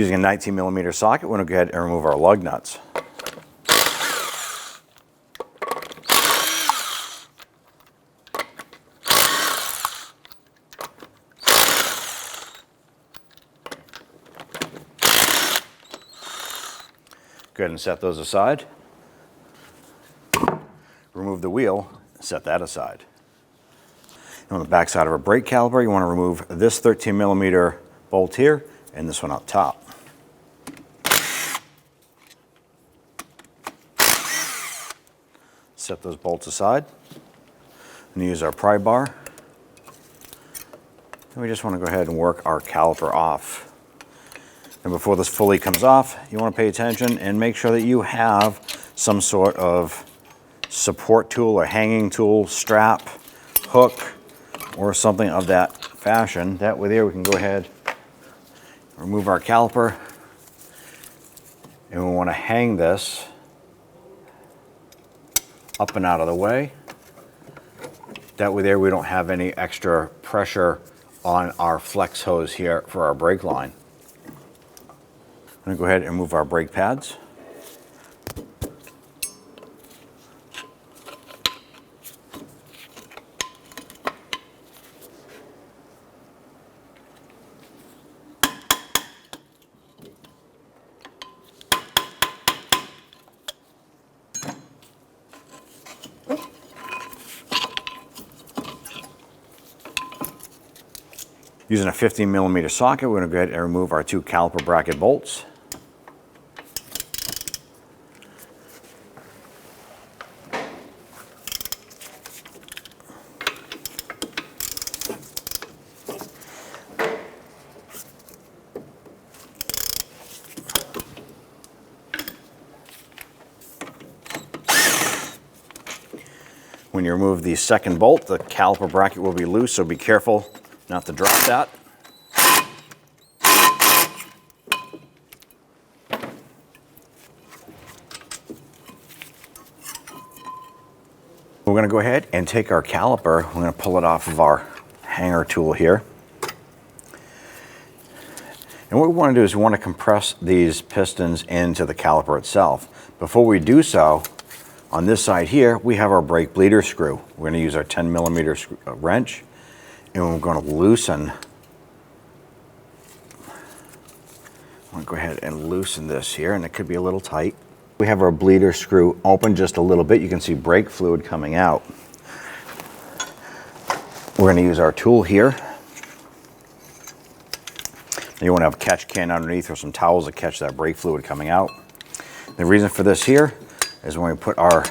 Using a 19mm socket, we're going to go ahead and remove our lug nuts. Go ahead and set those aside. Remove the wheel, set that aside. And on the back side of our brake caliper, you want to remove this 13mm bolt here and this one up top. Set those bolts aside. And use our pry bar. And we just want to go ahead and work our caliper off. And before this fully comes off, you want to pay attention and make sure that you have some sort of support tool or hanging tool, strap, hook, or something of that fashion. That way there we can go ahead, remove our caliper, and we want to hang this up and out of the way. That way there we don't have any extra pressure on our flex hose here for our brake line. I'm going to go ahead and remove our brake pads. Using a 15mm socket, we're going to go ahead and remove our 2 caliper bracket bolts. When you remove the second bolt, the caliper bracket will be loose, so be careful not to drop that. We're going to go ahead and take our caliper. We're going to pull it off of our hanger tool here. And what we want to do is we want to compress these pistons into the caliper itself. Before we do so, on this side here, we have our brake bleeder screw. We're going to use our 10mm wrench, and we're going to loosen. I'm going to go ahead and loosen this here, and it could be a little tight. We have our bleeder screw open just a little bit. You can see brake fluid coming out. We're going to use our tool here. You want to have a catch can underneath or some towels to catch that brake fluid coming out. The reason for this here is when we put our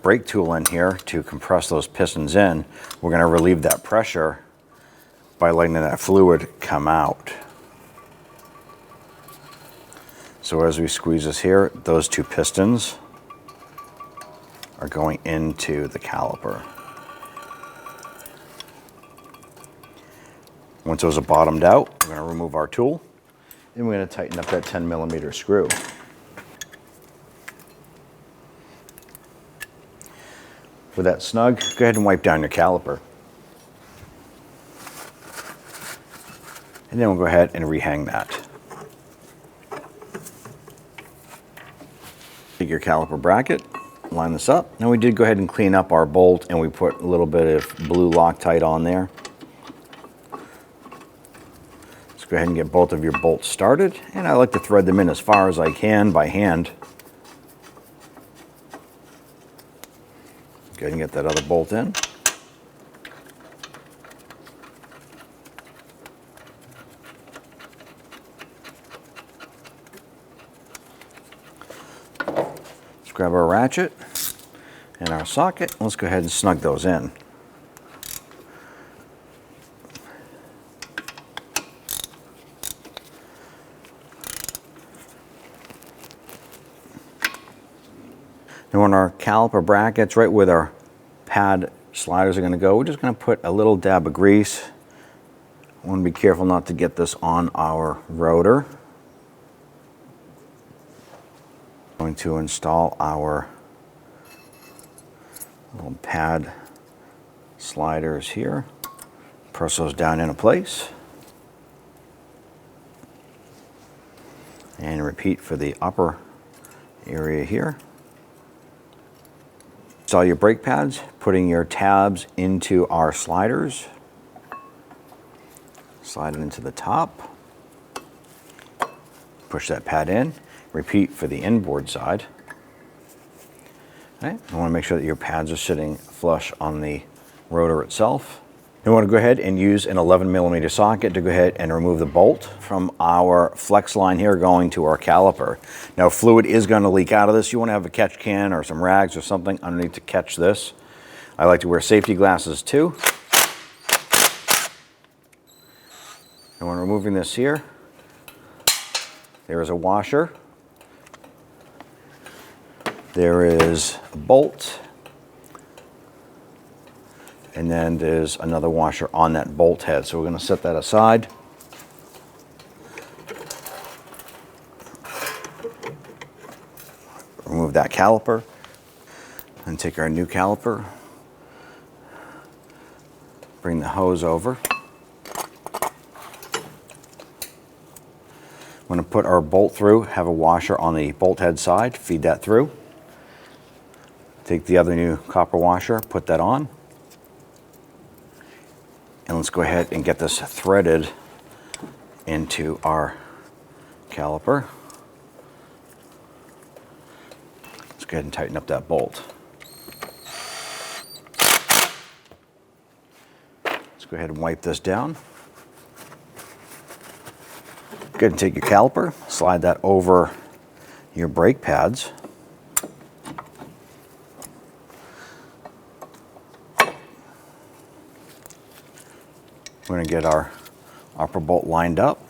brake tool in here to compress those pistons in, we're going to relieve that pressure by letting that fluid come out. So as we squeeze this here, those 2 pistons are going into the caliper. Once those are bottomed out, we're going to remove our tool, and we're going to tighten up that 10mm screw. With that snug, go ahead and wipe down your caliper. And then we'll go ahead and rehang that. Take your caliper bracket, line this up. Now we did go ahead and clean up our bolt, and we put a little bit of blue Loctite on there. Let's go ahead and get both of your bolts started. And I like to thread them in as far as I can by hand. Go ahead and get that other bolt in. Let's grab our ratchet and our socket. Let's go ahead and snug those in. Now on our caliper brackets, right where our pad sliders are going to go, we're just going to put a little dab of grease. I want to be careful not to get this on our rotor. I'm going to install our little pad sliders here. Press those down into place. And repeat for the upper area here. Install your brake pads, putting your tabs into our sliders. Slide it into the top. Push that pad in. Repeat for the inboard side. Okay. You want to make sure that your pads are sitting flush on the rotor itself. You want to go ahead and use an 11mm socket to go ahead and remove the bolt from our flex line here going to our caliper. Now, fluid is going to leak out of this. You want to have a catch can or some rags or something underneath to catch this. I like to wear safety glasses too. And when removing this here, there is a washer. There is a bolt. And then there's another washer on that bolt head. So we're going to set that aside. Remove that caliper and take our new caliper. Bring the hose over. We're going to put our bolt through, have a washer on the bolt head side, feed that through. Take the other new copper washer, put that on. And let's go ahead and get this threaded into our caliper. Let's go ahead and tighten up that bolt. Let's go ahead and wipe this down. Go ahead and take your caliper, slide that over your brake pads. We're going to get our upper bolt lined up.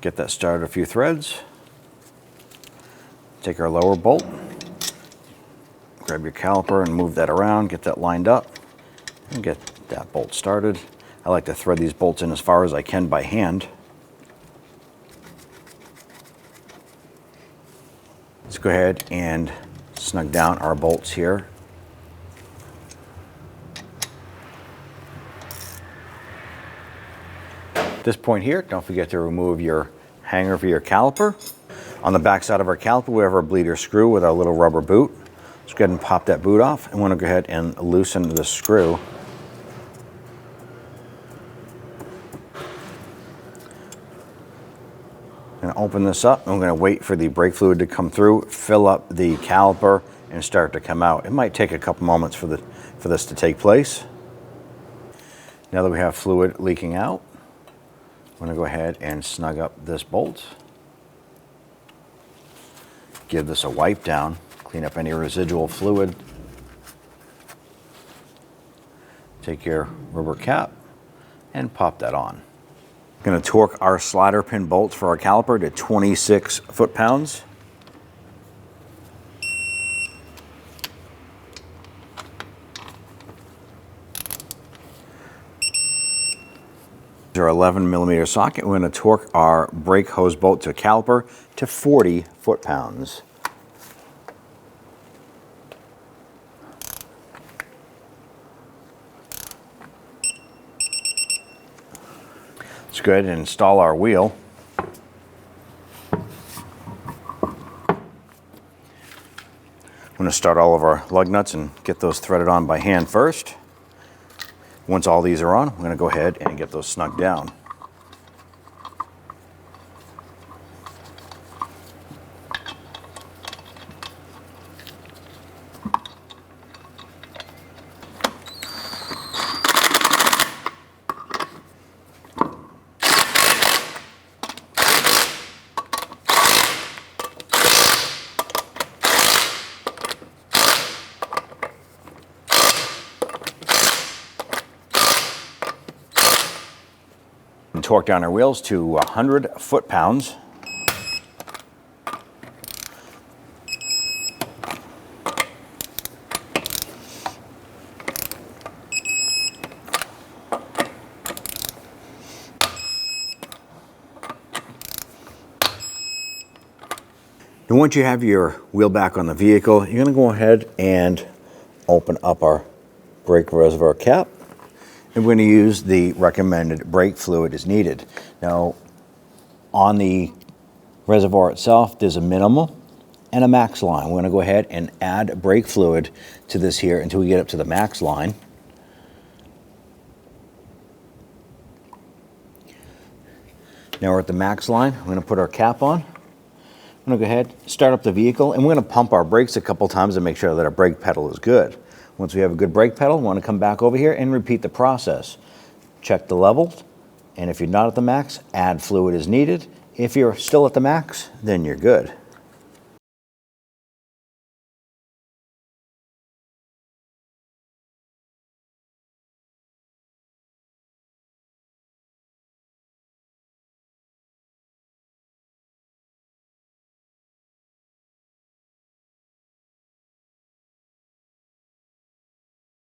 Get that started a few threads. Take our lower bolt. Grab your caliper and move that around. Get that lined up and get that bolt started. I like to thread these bolts in as far as I can by hand. Let's go ahead and snug down our bolts here. At this point here, don't forget to remove your hanger for your caliper. On the back side of our caliper, we have our bleeder screw with our little rubber boot. Let's go ahead and pop that boot off. And we want to go ahead and loosen the screw. I'm going to open this up. I'm going to wait for the brake fluid to come through, fill up the caliper, and start to come out. It might take a couple moments for this to take place. Now that we have fluid leaking out, I'm going to go ahead and snug up this bolt. Give this a wipe down, clean up any residual fluid. Take your rubber cap and pop that on. I'm going to torque our slider pin bolts for our caliper to 26 foot-pounds. Our 11mm socket. We're going to torque our brake hose bolt to caliper to 40 foot-pounds. Let's go ahead and install our wheel. I'm going to start all of our lug nuts and get those threaded on by hand first. Once all these are on, we're going to go ahead and get those snugged down. And torque down our wheels to 100 foot-pounds. And once you have your wheel back on the vehicle, you're going to go ahead and open up our brake reservoir cap. And we're going to use the recommended brake fluid as needed. Now, on the reservoir itself, there's a minimal and a max line. We're going to go ahead and add brake fluid to this here until we get up to the max line. Now we're at the max line. We're going to put our cap on. I'm going to go ahead, start up the vehicle, and we're going to pump our brakes a couple times to make sure that our brake pedal is good. Once we have a good brake pedal, we want to come back over here and repeat the process. Check the levels, and if you're not at the max, add fluid as needed. If you're still at the max, then you're good.